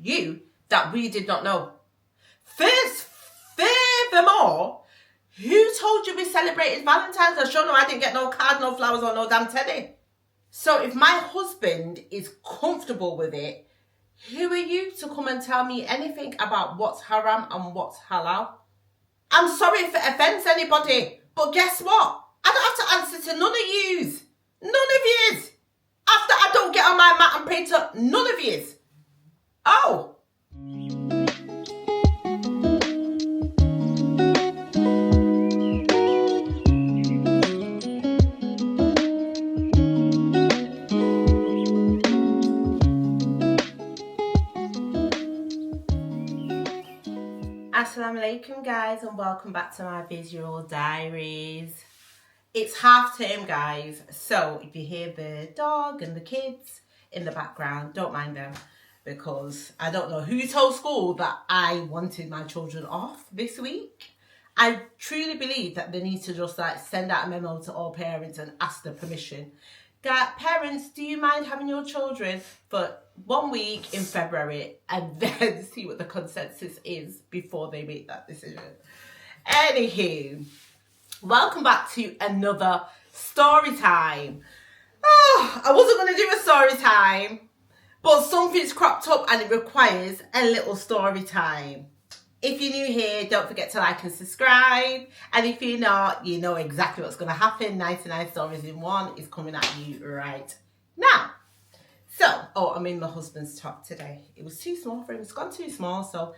you that we did not know. Furthermore, who told you we celebrated Valentine's? I sure know I didn't get no card, no flowers, or no damn teddy. So if my husband is comfortable with it, who are you to come and tell me anything about what's haram and what's halal? I'm sorry if it offends anybody, but guess what? I don't have to answer to none of yous. None of yous. After I don't get on my mat and pray to none of yous. Oh. Assalamu alaikum guys, and welcome back to my visual diaries. It's half term guys, so if you hear the dog and the kids in the background, don't mind them, because I don't know who told school that I wanted my children off this week. I truly believe that they need to just send out a memo to all parents and ask their permission. Parents, do you mind having your children for 1 week in February and then see what the consensus is before they make that decision? Anywho, welcome back to another story time. Oh, I wasn't going to do a story time, but something's cropped up and it requires a little story time. If you're new here, don't forget to like and subscribe. And if you're not, you know exactly what's going to happen. 99 stories in one is coming at you right now. So, I'm in my husband's top today. It was too small for him. It's gone too small. So,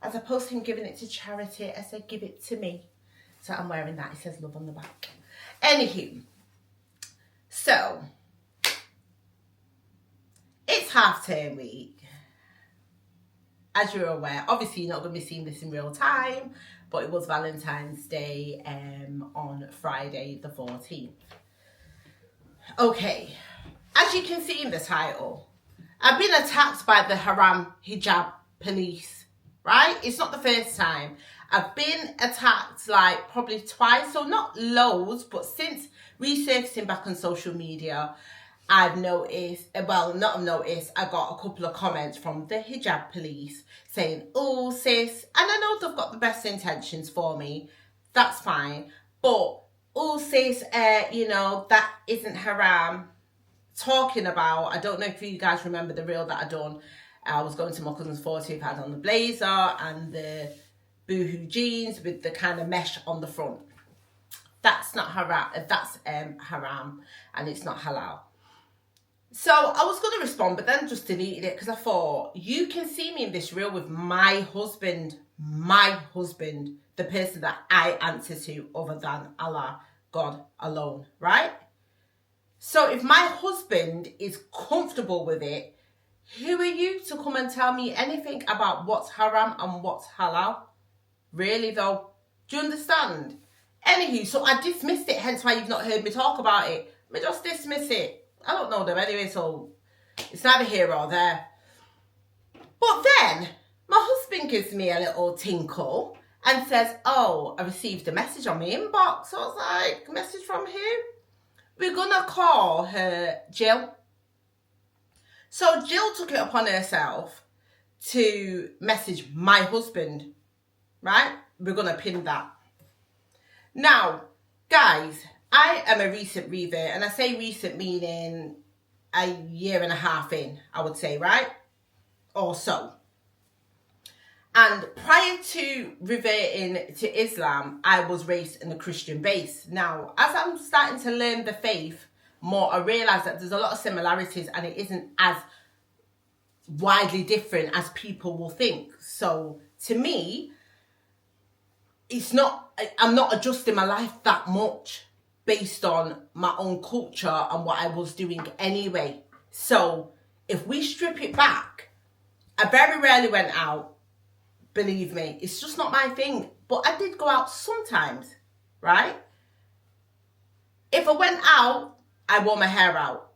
as opposed to him giving it to charity, I said, give it to me. So, I'm wearing that. It says love on the back. Anywho. So, it's half term week. As you're aware, obviously you're not going to be seeing this in real time, but it was Valentine's Day on Friday the 14th. Okay, as you can see in the title, I've been attacked by the Haram Hijab police, right? It's not the first time. I've been attacked probably twice, so not loads, but since resurfacing back on social media, I've noticed, I got a couple of comments from the hijab police saying, oh sis, and I know they've got the best intentions for me, that's fine, but oh sis, that isn't haram. Talking about, I don't know if you guys remember the reel that I done, I was going to my cousin's 40th, I had on the blazer and the boohoo jeans with the kind of mesh on the front. That's not haram, that's haram, and it's not halal. So I was going to respond, but then just deleted it because I thought, you can see me in this reel with my husband, the person that I answer to other than Allah, God alone, right? So if my husband is comfortable with it, who are you to come and tell me anything about what's haram and what's halal? Really though? Do you understand? Anywho, so I dismissed it, hence why you've not heard me talk about it. I just dismiss it. I don't know them anyway, so it's neither here or there. But then, my husband gives me a little tinkle and says, oh, I received a message on my inbox. So I was like, message from who? We're going to call her Jill. So Jill took it upon herself to message my husband, right? We're going to pin that. Now, guys, I am a recent revert, and I say recent meaning a year and a half in, I would say, right? Or so. And prior to reverting to Islam, I was raised in a Christian base. Now, as I'm starting to learn the faith more, I realise that there's a lot of similarities and it isn't as widely different as people will think. So, to me, I'm not adjusting my life that much based on my own culture and what I was doing anyway. So if we strip it back, I very rarely went out, believe me. It's just not my thing. But I did go out sometimes, right? If I went out, I wore my hair out.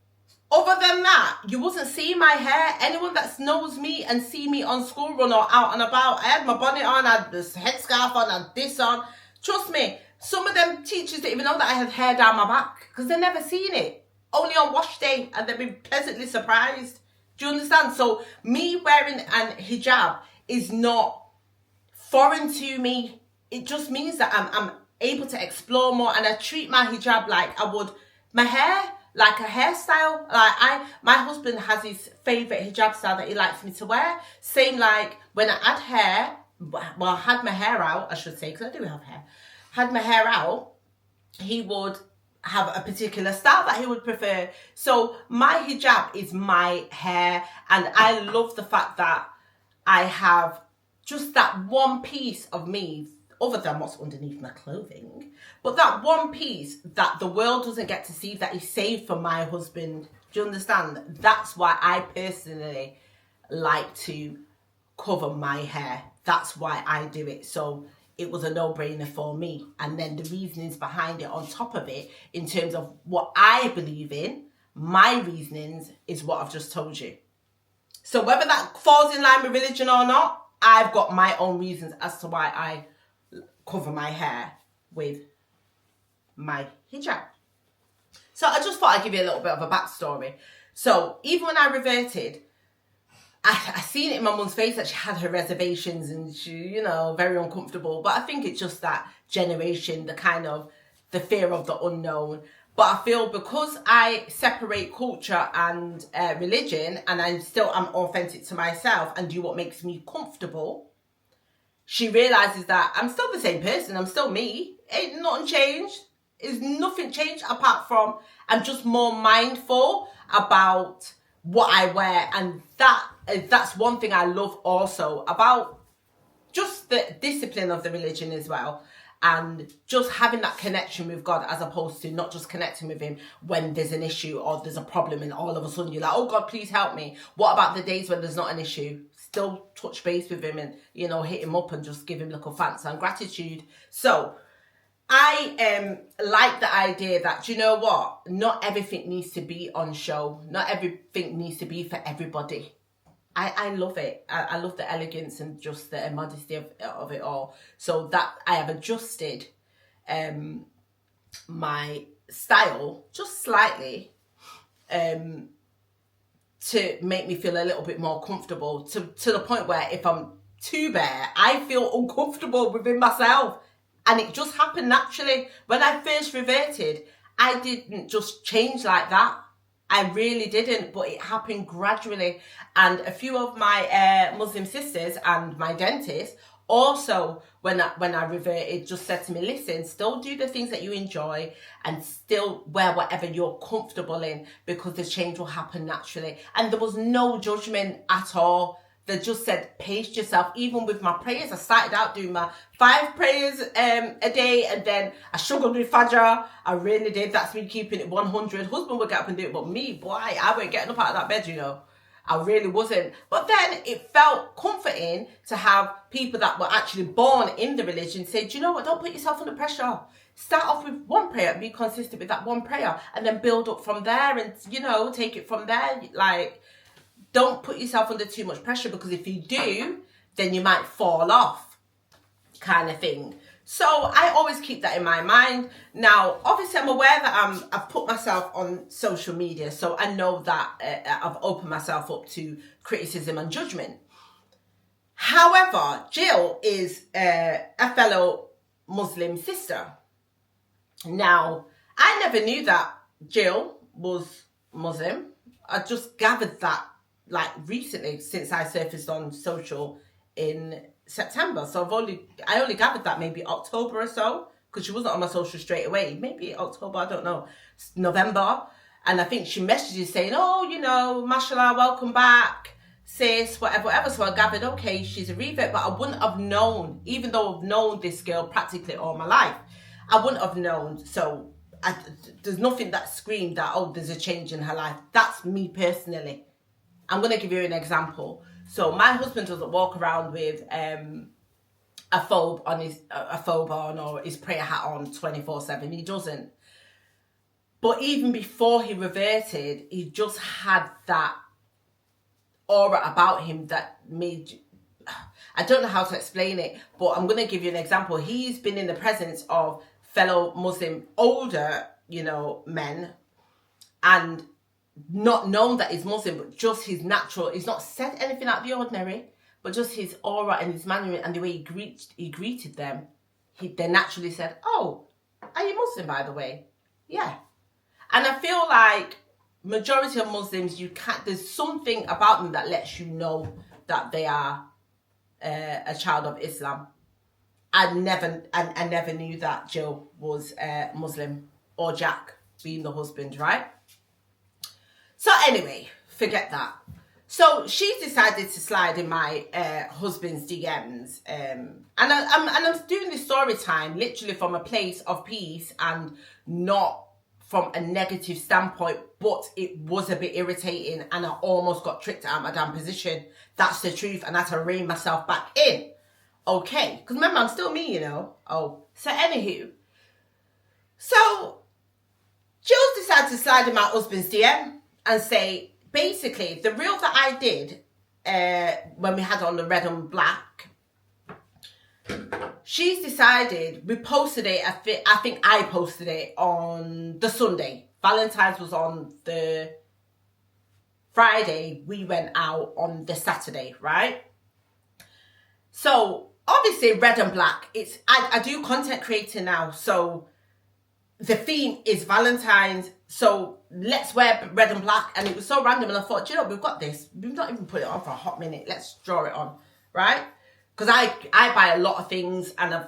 Other than that, you wasn't seeing my hair. Anyone that knows me and see me on school run or out and about, I had my bonnet on, I had this headscarf on, I had this on. Trust me, some of them teachers didn't even know that I had hair down my back because they never seen it. Only on wash day, and they'd be pleasantly surprised. Do you understand? So me wearing an hijab is not foreign to me. It just means that I'm able to explore more, and I treat my hijab like I would my hair, like a hairstyle. My husband has his favorite hijab style that he likes me to wear. Same like when I had hair, well, I had my hair out, I should say, because I do have hair. Had my hair out, he would have a particular style that he would prefer. So my hijab is my hair, and I love the fact that I have just that one piece of me, other than what's underneath my clothing, but that one piece that the world doesn't get to see, that is saved for my husband. Do you understand? That's why I personally like to cover my hair. That's why I do it. So it was a no-brainer for me. And then the reasonings behind it on top of it, in terms of what I believe in, my reasonings is what I've just told you. So whether that falls in line with religion or not, I've got my own reasons as to why I cover my hair with my hijab. So I just thought I'd give you a little bit of a backstory. So even when I reverted, I seen it in my mum's face that she had her reservations, and she, you know, very uncomfortable. But I think it's just that generation, the fear of the unknown. But I feel because I separate culture and religion, and I'm authentic to myself and do what makes me comfortable, she realizes that I'm still the same person. I'm still me. Ain't nothing changed. Is nothing changed apart from I'm just more mindful about what I wear. And that's one thing I love also about just the discipline of the religion as well, and just having that connection with God, as opposed to not just connecting with him when there's an issue or there's a problem and all of a sudden you're like, oh God, please help me. What about the days when there's not an issue? Still touch base with him and, you know, hit him up and just give him little thanks and gratitude. So I like the idea that, you know what, not everything needs to be on show. Not everything needs to be for everybody. I love it. I love the elegance and just the modesty of it all. So that I have adjusted my style just slightly to make me feel a little bit more comfortable, to the point where if I'm too bare, I feel uncomfortable within myself. And it just happened naturally. When I first reverted, I didn't just change like that. I really didn't, but it happened gradually. And a few of my Muslim sisters and my dentist also, when I reverted, just said to me, listen, still do the things that you enjoy and still wear whatever you're comfortable in, because the change will happen naturally. And there was no judgment at all. They just said, pace yourself. Even with my prayers, I started out doing my 5 prayers a day, and then I struggled with Fajr. I really did. That's me keeping it 100. Husband would get up and do it, but me, boy, I wasn't getting up out of that bed, you know. I really wasn't. But then it felt comforting to have people that were actually born in the religion say, do you know what, don't put yourself under pressure. Start off with one prayer and be consistent with that one prayer, and then build up from there and, you know, take it from there. Like, don't put yourself under too much pressure, because if you do, then you might fall off, kind of thing. So I always keep that in my mind. Now, obviously, I'm aware that I've put myself on social media, so I know that I've opened myself up to criticism and judgment. However, Jill is a fellow Muslim sister. Now, I never knew that Jill was Muslim. I just gathered that like recently, since I surfaced on social in September. So I only gathered that maybe October or so, because she wasn't on my social straight away. Maybe October, I don't know, November. And I think she messaged you saying, oh, you know, mashallah, welcome back, sis, whatever. So I gathered, okay, she's a revert. But I wouldn't have known, even though I've known this girl practically all my life, I wouldn't have known. So there's nothing that screamed that, oh, there's a change in her life. That's me personally. I'm going to give you an example. So my husband doesn't walk around with a phobe on or his prayer hat on 24/7. He doesn't. But even before he reverted, he just had that aura about him that made, I don't know how to explain it, but I'm going to give you an example. He's been in the presence of fellow Muslim older, you know, men, and not known that he's Muslim, but just his natural, he's not said anything out of the ordinary, but just his aura and his manner and the way he greeted them, they naturally said, oh, are you Muslim, by the way? Yeah. And I feel like majority of Muslims, there's something about them that lets you know that they are a child of Islam. I never knew that Jill was Muslim, or Jack being the husband, right? So anyway, forget that. So she's decided to slide in my husband's DMs, and I'm doing this story time literally from a place of peace and not from a negative standpoint, but it was a bit irritating and I almost got tricked out of my damn position. That's the truth, and I had to rein myself back in. Okay, because remember, I'm still me, you know. Oh, so anywho, so Jules decided to slide in my husband's DM and say, basically, the reel that I did when we had on the red and black, she's decided, we posted it, I think I posted it on the Sunday. Valentine's was on the Friday. We went out on the Saturday, right? So obviously red and black, I do content creating now, so the theme is Valentine's, so let's wear red and black. And it was so random, and I thought, you know, we've got this, we've not even put it on for a hot minute, let's draw it on, right? Because I buy a lot of things and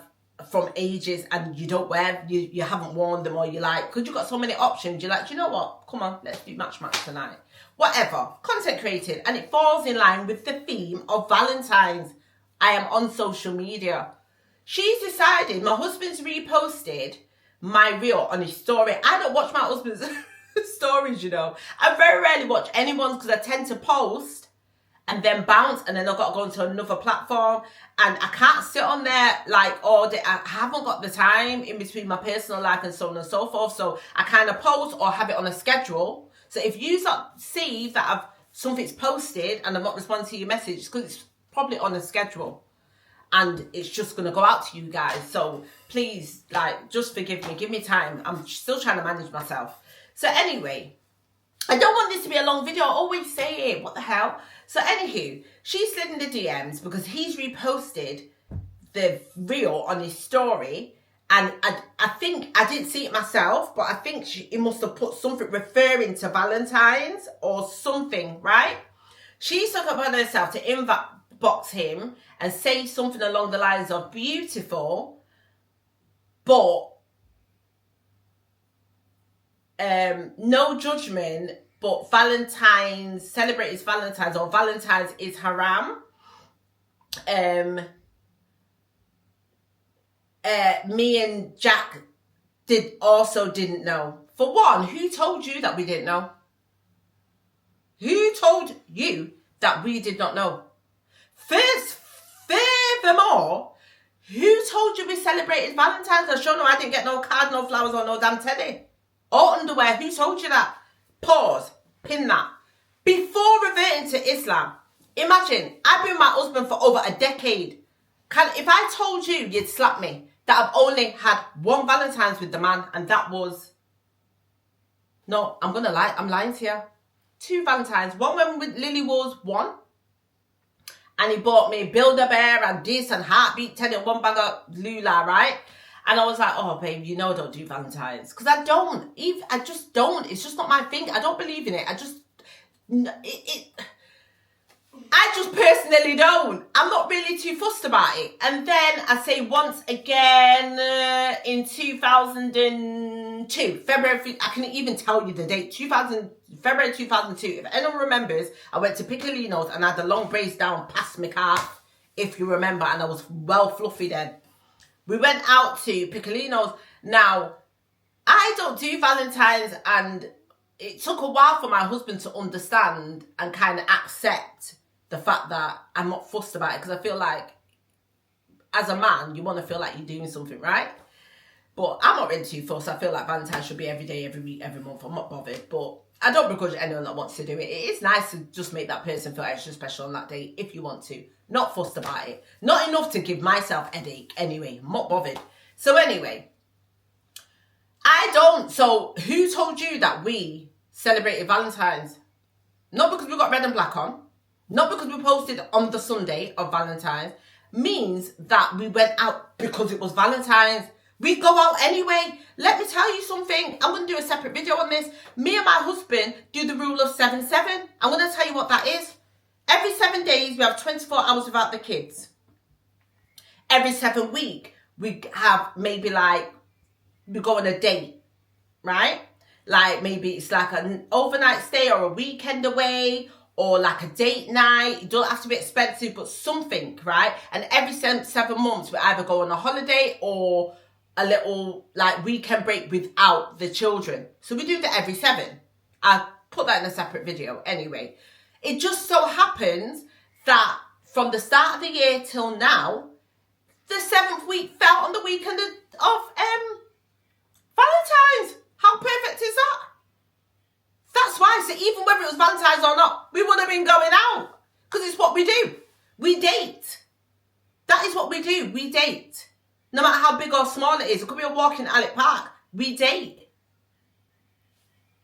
from ages, and you don't wear, you haven't worn them, or you like, because you've got so many options, you're like, do you know what, come on, let's do match tonight, whatever, content created, and it falls in line with the theme of Valentine's. I am on social media. She's decided, my husband's reposted my reel on his story. I don't watch my husband's stories, you know. I very rarely watch anyone's, because I tend to post and then bounce, and then I've got to go into another platform, and I can't sit on there like all day. I haven't got the time in between my personal life and so on and so forth. So I kind of post or have it on a schedule. So if you see that something's posted and I'm not responding to your message, it's because it's probably on a schedule and it's just going to go out to you guys. So please, like, just forgive me, give me time. I'm still trying to manage myself. So anyway, I don't want this to be a long video. I always say it, what the hell. So anywho, she slid in the DMs because he's reposted the reel on his story, and I think, I didn't see it myself, but I think he must have put something referring to Valentine's or something, right? She took upon herself to inbox him and say something along the lines of beautiful, but no judgment, but Valentine's, celebrate is Valentine's, or Valentine's is haram. Me and Jack didn't know. For one, who told you that we didn't know? Who told you that we did not know? Furthermore, who told you we celebrated Valentine's? I sure know I didn't get no card, no flowers, or no damn teddy. Or underwear. Who told you that? Pause. Pin that. Before reverting to Islam, imagine, I've been with my husband for over a decade. If I told you, you'd slap me, that I've only had one Valentine's with the man, and that was... No, I'm gonna lie. I'm lying to you. 2 Valentines. One when with Lily was 1. And he bought me Build-A-Bear and this and Heartbeat 10 and 1 bag of Lula, right? And I was like, oh, babe, you know I don't do Valentine's. Because I don't. I just don't. It's just not my thing. I don't believe in it. I just personally don't. I'm not really too fussed about it. And then I say once again in 2002, February, I can even tell you the date, February 2002. If anyone remembers, I went to Piccolino's and I had the long braids down past my calf, if you remember, and I was well fluffy then. We went out to Piccolino's. Now, I don't do Valentine's, and it took a while for my husband to understand and kind of accept the fact that I'm not fussed about it, because I feel like, as a man, you want to feel like you're doing something, right? But I'm not really too fussed. I feel like Valentine's should be every day, every week, every month. I'm not bothered, but I don't begrudge anyone that wants to do it. It is nice to just make that person feel extra special on that day if you want to. Not fussed about it. Not enough to give myself a headache anyway. I'm not bothered. So anyway, I don't. So who told you that we celebrated Valentine's. Not because we got red and black on, not because we posted on the Sunday of Valentine's, means that we went out because it was Valentine's. We go out anyway. Let me tell you something. I'm going to do a separate video on this. Me and my husband do the rule of 7-7. I'm going to tell you what that is. Every 7 days, we have 24 hours without the kids. Every 7 weeks, we have maybe like, we go on a date, right? Like maybe it's like an overnight stay or a weekend away or like a date night. It don't have to be expensive, but something, right? And every 7 months, we either go on a holiday or a little like weekend break without the children. So we do that every 7. I'll put that in a separate video anyway. It just so happens that from the start of the year till now, the 7th week fell on the weekend of Valentine's. How perfect is that? That's why. So even whether it was Valentine's or not, we would have been going out. Because it's what we do. We date. That is what we do. We date. No matter how big or small it is. It could be a walk in Alec Park. We date.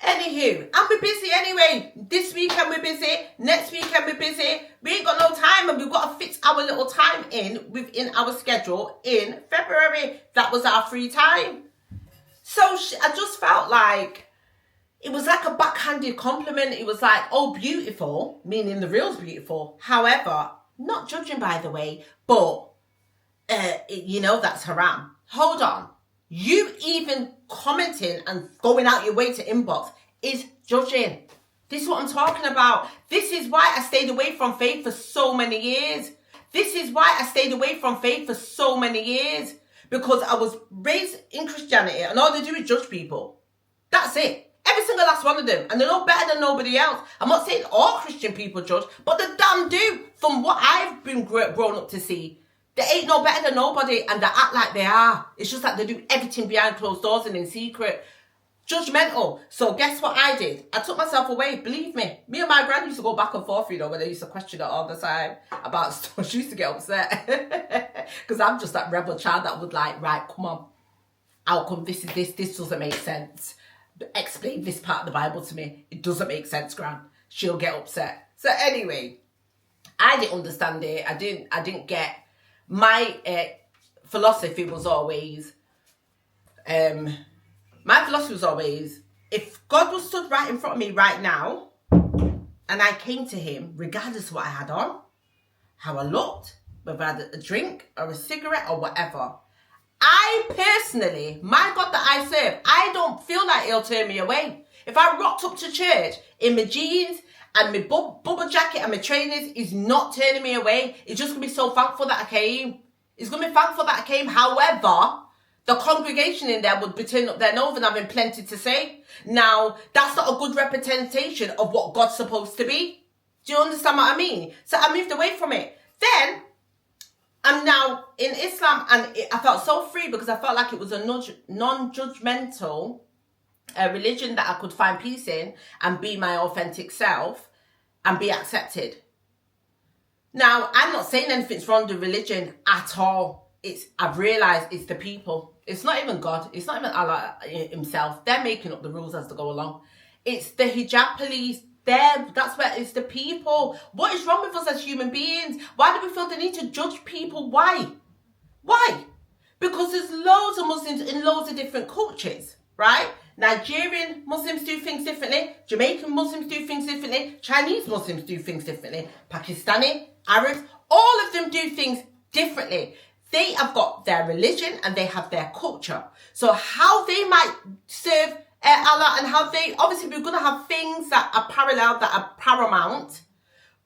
Anywho, and we're busy anyway. This weekend we're busy. Next weekend we're busy. We ain't got no time, and we've got to fit our little time in within our schedule in February. That was our free time. So I just felt like it was like a backhanded compliment. It was like, oh, beautiful, meaning the real's beautiful. However, not judging by the way, but you know that's haram. Hold on. You even commenting and going out your way to inbox is judging. This is what I'm talking about. This is why I stayed away from faith for so many years. This is why I stayed away from faith for so many years. Because I was raised in Christianity and all they do is judge people. That's it. Every single last one of them. And they're no better than nobody else. I'm not saying all Christian people judge, but they damn do. From what I've been grown up to see. They ain't no better than nobody and they act like they are. It's just that they do everything behind closed doors and in secret. Judgmental. So guess what I did? I took myself away. Believe me. Me and my grand used to go back and forth, you know, when they used to question it all the time about stuff. She used to get upset. Because I'm just that rebel child that would like, right, come on. How come this is this? This doesn't make sense. Explain this part of the Bible to me. It doesn't make sense, gran. She'll get upset. So anyway, I didn't understand it. I didn't get... My philosophy was always, if God was stood right in front of me right now, and I came to him, regardless of what I had on, how I looked, whether I had a drink or a cigarette or whatever, I personally, my God that I serve, I don't feel like he'll turn me away. If I rocked up to church in my jeans and my bubble jacket and my trainers, he's not turning me away. He's just going to be so thankful that I came. He's going to be thankful that I came. However, the congregation in there would be turning up their nose and having plenty to say. Now, that's not a good representation of what God's supposed to be. Do you understand what I mean? So I moved away from it. Then, I'm now in Islam and I felt so free because I felt like it was a non-judgmental religion that I could find peace in and be my authentic self and be accepted. Now, I'm not saying anything's wrong with religion at all. I've realised it's the people. It's not even God. It's not even Allah himself. They're making up the rules as they go along. It's the hijab police. That's where it's the people. What is wrong with us as human beings? Why do we feel the need to judge people? Why? Why? Because there's loads of Muslims in loads of different cultures, right? Nigerian Muslims do things differently. Jamaican Muslims do things differently. Chinese Muslims do things differently. Pakistani, Arabs, all of them do things differently. They have got their religion and they have their culture. So how they might serve Allah and how they... Obviously, we're going to have things that are parallel, that are paramount.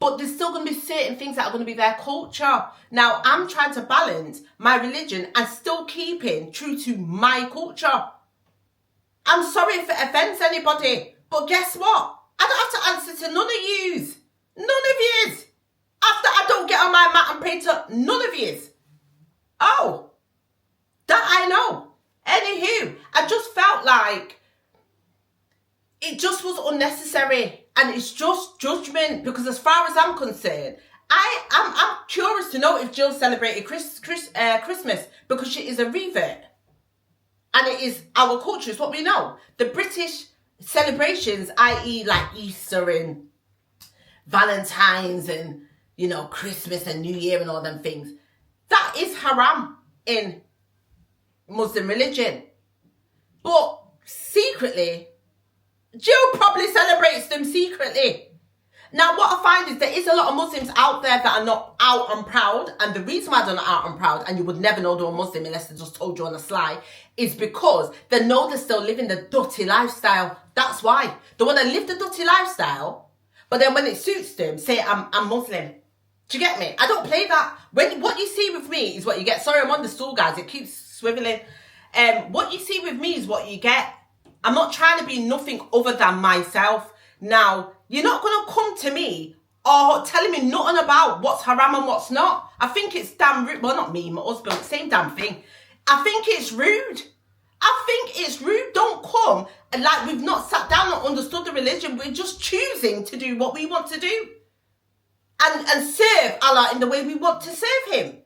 But there's still going to be certain things that are going to be their culture. Now, I'm trying to balance my religion and still keeping true to my culture. I'm sorry if it offends anybody, but guess what? I don't have to answer to none of yous. None of yous. After I don't get on my mat and pray to none of yous. Oh, that I know. Anywho, I just felt like it just was unnecessary. And it's just judgment because as far as I'm concerned, I'm curious to know if Jill celebrated Christmas because she is a revert. And it is our culture, it's what we know. The British celebrations, i.e. like Easter and Valentine's and, you know, Christmas and New Year and all them things, that is haram in Muslim religion. But secretly, Jill probably celebrates them secretly. Now, what I find is there is a lot of Muslims out there that are not out and proud. And the reason why they're not out and proud, and you would never know they're a Muslim unless they just told you on the sly, is because they know they're still living the dirty lifestyle. That's why. They want to live the dirty lifestyle, but then when it suits them, say, I'm Muslim. Do you get me? I don't play that. What you see with me is what you get. Sorry, I'm on the stool, guys. It keeps swiveling. What you see with me is what you get. I'm not trying to be nothing other than myself. Now, you're not going to come to me or telling me nothing about what's haram and what's not. I think it's damn rude. Well, not me, my husband, same damn thing. I think it's rude. I think it's rude. Don't come and like we've not sat down and understood the religion. We're just choosing to do what we want to do. And serve Allah in the way we want to serve him.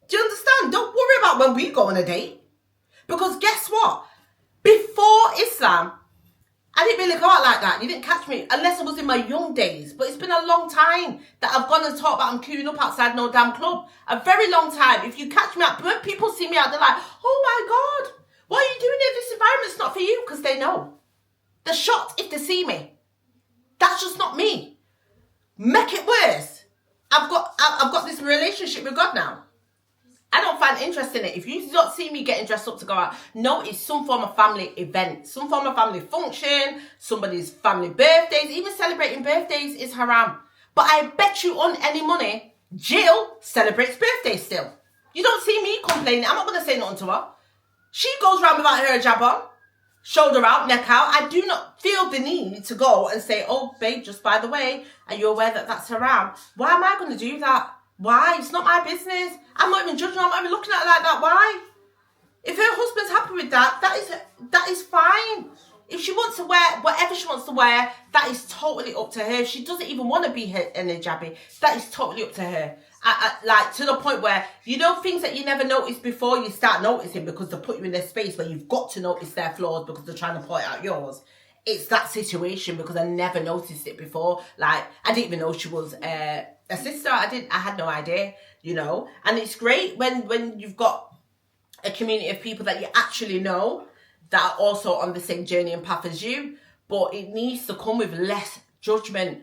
Do you understand? Don't worry about when we go on a date. Because guess what? Before Islam, I didn't really go out like that. You didn't catch me unless I was in my young days. But it's been a long time that I've gone and talked about I'm queuing up outside no damn club. A very long time. If you catch me out, when people see me out, they're like, oh my God, what are you doing in this environment's not for you? Because they know. They're shocked if they see me. That's just not me. Make it worse. I've got this relationship with God now. I don't find interest in it. If you don't see me getting dressed up to go out, no, it's some form of family event, some form of family function, somebody's family birthdays, even celebrating birthdays is haram. But I bet you on any money, Jill celebrates birthdays still. You don't see me complaining. I'm not going to say nothing to her. She goes around without her hijab on, shoulder out, neck out. I do not feel the need to go and say, oh, babe, just by the way, are you aware that that's haram? Why am I going to do that? Why? It's not my business. I'm not even judging her. I'm not even looking at her like that. Why? If her husband's happy with that, that is fine. If she wants to wear whatever she wants to wear, that is totally up to her. If she doesn't even want to be an hijabi, that is totally up to her. Like to the point where, you know, things that you never noticed before, you start noticing because they put you in their space where you've got to notice their flaws because they're trying to point out yours. It's that situation because I never noticed it before. Like, I didn't even know she was a sister. I had no idea, you know. And it's great when you've got a community of people that you actually know that are also on the same journey and path as you. But it needs to come with less judgment.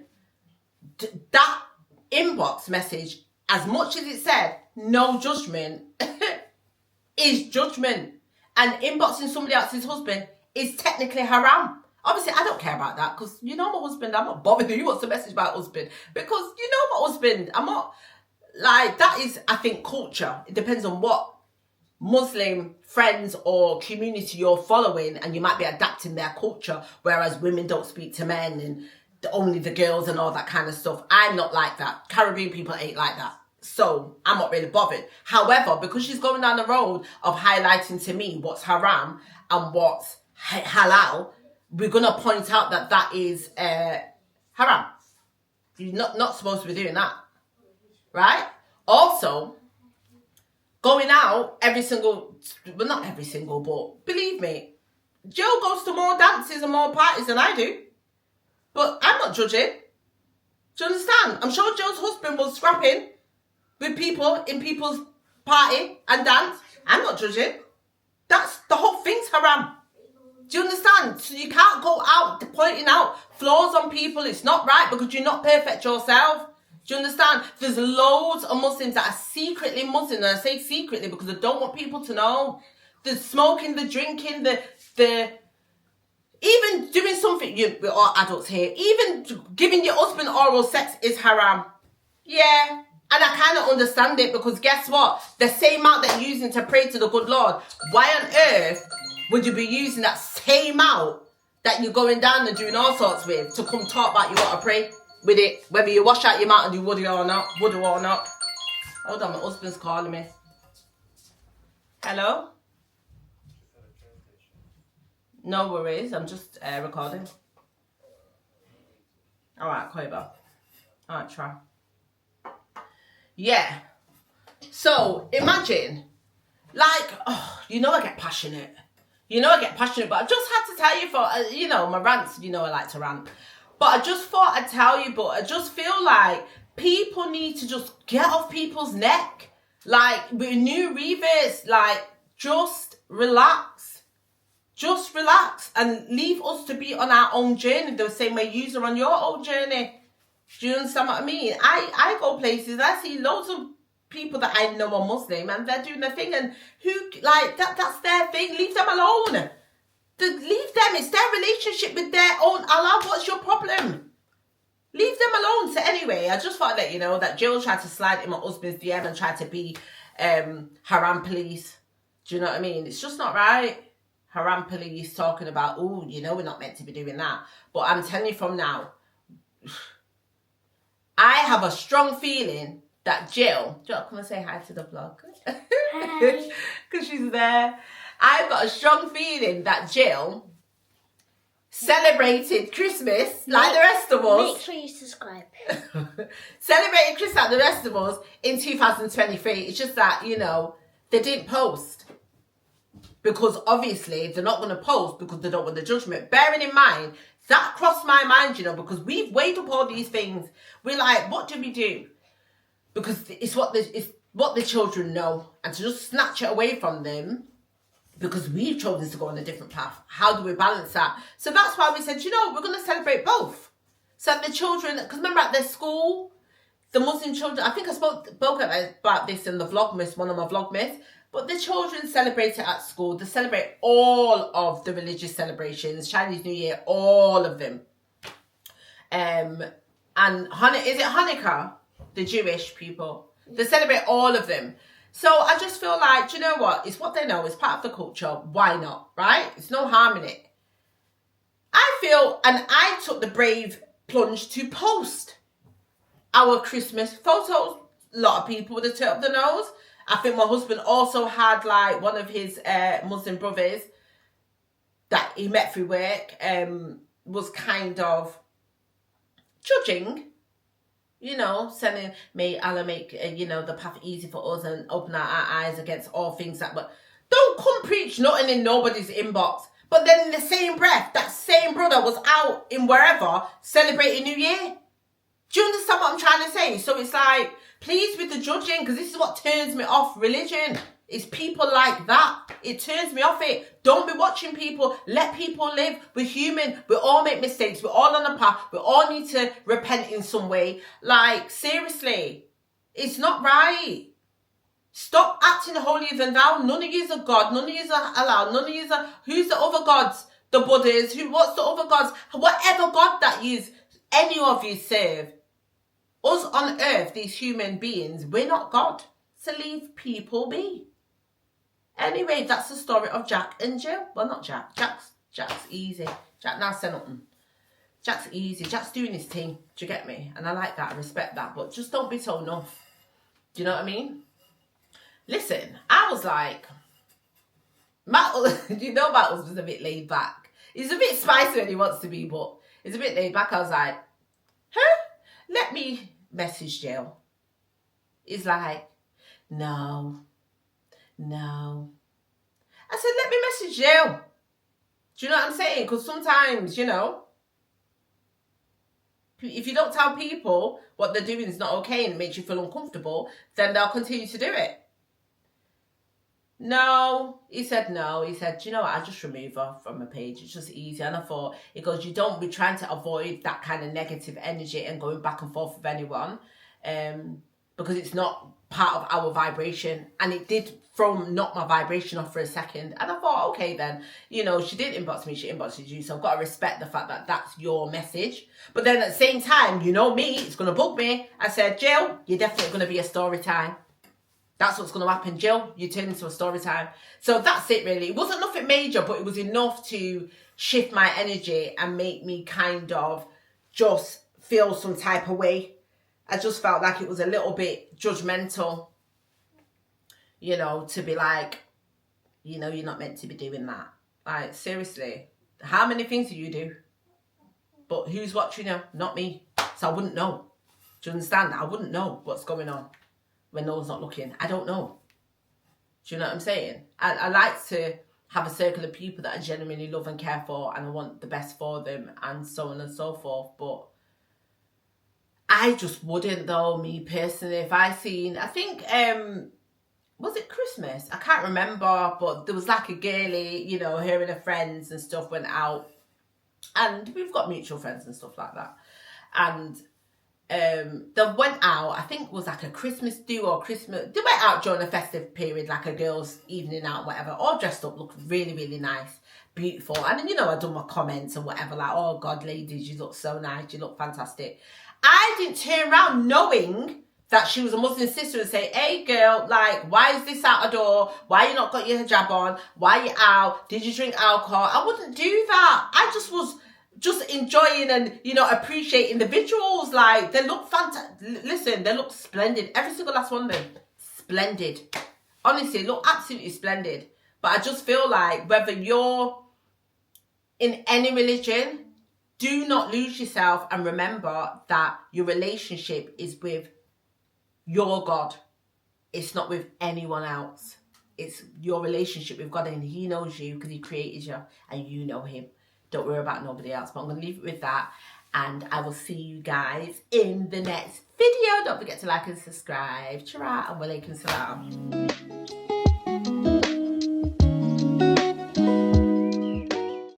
That inbox message, as much as it said no judgment, is judgment. And inboxing somebody else's husband is technically haram. Obviously, I don't care about that because you know my husband. I'm not bothered who wants to message about husband because you know my husband. I'm not like that. Is I think culture. It depends on what Muslim friends or community you're following, and you might be adapting their culture. Whereas women don't speak to men and only the girls and all that kind of stuff. I'm not like that. Caribbean people ain't like that. So I'm not really bothered. However, because she's going down the road of highlighting to me what's haram and what's halal, we're going to point out that that is haram. You're not supposed to be doing that. Right? Also, going out every single, well, not every single, but believe me, Joe goes to more dances and more parties than I do. But I'm not judging. Do you understand? I'm sure Joe's husband was scrapping with people in people's party and dance. I'm not judging. That's the whole thing's haram. Do you understand? So you can't go out pointing out flaws on people. It's not right because you're not perfect yourself. Do you understand? There's loads of Muslims that are secretly Muslim. And I say secretly because I don't want people to know. The smoking, the drinking, the even doing something, we're all adults here, even giving your husband oral sex is haram. Yeah. And I kind of understand it because guess what? The same amount that you're using to pray to the good Lord, why on earth would you be using that same amount that you're going down and doing all sorts with to come talk about you got to pray with it, whether you wash out your mouth and do would or not. Hold on, my husband's calling me. Hello? No worries, I'm just recording. Alright, call you back. Alright, try. Yeah. So, imagine, like, oh, you know I get passionate. You know I get passionate, but I just had to tell you for, you know, my rants, you know I like to rant. But I just thought I'd tell you, but I just feel like people need to just get off people's neck. Like, with new reavers, like, just relax. Just relax and leave us to be on our own journey the same way you are on your own journey. Do you understand what I mean? I go places, I see loads of people that I know are Muslim and they're doing their thing, and who, like, that's their thing. Leave them alone. Leave them. It's their relationship with their own Allah. What's your problem? Leave them alone. So anyway, I just thought I'd let you know that Jill tried to slide in my husband's DM and tried to be Haram police. Do you know what I mean? It's just not right. Haram police talking about, oh, you know, we're not meant to be doing that. But I'm telling you from now, I have a strong feeling that Jill, do you want to come and say hi to the vlog? Hi. Because she's there. I've got a strong feeling that Jill celebrated Christmas like the rest of us. Make sure you subscribe. Celebrated Christmas like the rest of us in 2023. It's just that, you know, they didn't post. Because obviously they're not going to post because they don't want the judgment. Bearing in mind, that crossed my mind, you know, because we've weighed up all these things. We're like, what do we do? Because it's what the children know. And to just snatch it away from them, because we've chosen to go on a different path. How do we balance that? So that's why we said, you know, we're going to celebrate both. So the children, because remember at their school, the Muslim children, I think I spoke about this in the Vlogmas, one of my Vlogmas, but the children celebrate it at school. They celebrate all of the religious celebrations, Chinese New Year, all of them. And is it Hanukkah? The Jewish people. They celebrate all of them. So I just feel like, do you know what? It's what they know. It's part of the culture. Why not? Right? It's no harm in it. I feel, and I took the brave plunge to post our Christmas photos. A lot of people would have turned up the nose. I think my husband also had like one of his Muslim brothers that he met through work was kind of judging. You know, sending, may Allah make, you know, the path easy for us and open our eyes against all things that, but don't come preach nothing in nobody's inbox. But then in the same breath, that same brother was out in wherever celebrating New Year. Do you understand what I'm trying to say? So it's like, please with the judging, because this is what turns me off religion. It's people like that. It turns me off it. Don't be watching people. Let people live. We're human. We all make mistakes. We're all on a path. We all need to repent in some way. Like, seriously. It's not right. Stop acting holier than thou. None of you are God. None of you are Allah. None of you are... Who's the other gods? The Buddhas. What's the other gods? Whatever God that any of you serve. Us on earth, these human beings, we're not God. So leave people be. Anyway, that's the story of Jack and Jill. Well, not Jack. Jack's easy. Jack now said nothing. Jack's easy. Jack's doing his thing. Do you get me? And I like that. I respect that. But just don't be so enough. Do you know what I mean? Listen, I was like, you know, Matt was a bit laid back. He's a bit spicy when he wants to be, but he's a bit laid back. I was like, let me message Jill. He's like, no. I said, let me message Jill. Do you know what I'm saying? Because sometimes, you know, if you don't tell people what they're doing is not okay and it makes you feel uncomfortable, then they'll continue to do it. No. He said, no. He said, do you know what? I just remove her from my page. It's just easy. And I thought, he goes, you don't be trying to avoid that kind of negative energy and going back and forth with anyone. Because it's not part of our vibration. And it did knock my vibration off for a second. And I thought, okay then, you know, she didn't inbox me, she inboxed you. So I've got to respect the fact that that's your message. But then at the same time, you know me, it's going to bug me. I said, Jill, you're definitely going to be a story time. That's what's going to happen, Jill. You turn into a story time. So that's it really. It wasn't nothing major, but it was enough to shift my energy and make me kind of just feel some type of way. I just felt like it was a little bit judgmental, you know, to be like, you know, you're not meant to be doing that. Like, seriously, how many things do you do? But who's watching you? Not me. So I wouldn't know. Do you understand? I wouldn't know what's going on when no one's not looking. I don't know. Do you know what I'm saying? I like to have a circle of people that I genuinely love and care for, and I want the best for them, and so on and so forth. But I just wouldn't, though, me personally. If I think, was it Christmas? I can't remember, but there was like a girly, you know, her and her friends and stuff went out, and we've got mutual friends and stuff like that. And they went out, I think it was like a Christmas do or Christmas, they went out during a festive period, like a girls' evening out, whatever, all dressed up, looked really, really nice, beautiful. And then, you know, I done my comments and whatever, like, oh God, ladies, you look so nice, you look fantastic. I didn't turn around knowing that she was a Muslim sister and say, hey girl, like, why is this out the door? Why you not got your hijab on? Why you out? Did you drink alcohol? I wouldn't do that. I just was enjoying and, you know, appreciating the visuals. Like, they look fantastic. Listen, they look splendid. Every single last one of them. Splendid. Honestly, look absolutely splendid. But I just feel like whether you're in any religion, do not lose yourself and remember that your relationship is with your God. It's not with anyone else. It's your relationship with God, and he knows you because he created you and you know him. Don't worry about nobody else. But I'm going to leave it with that. And I will see you guys in the next video. Don't forget to like and subscribe. Chara and walaikum salam.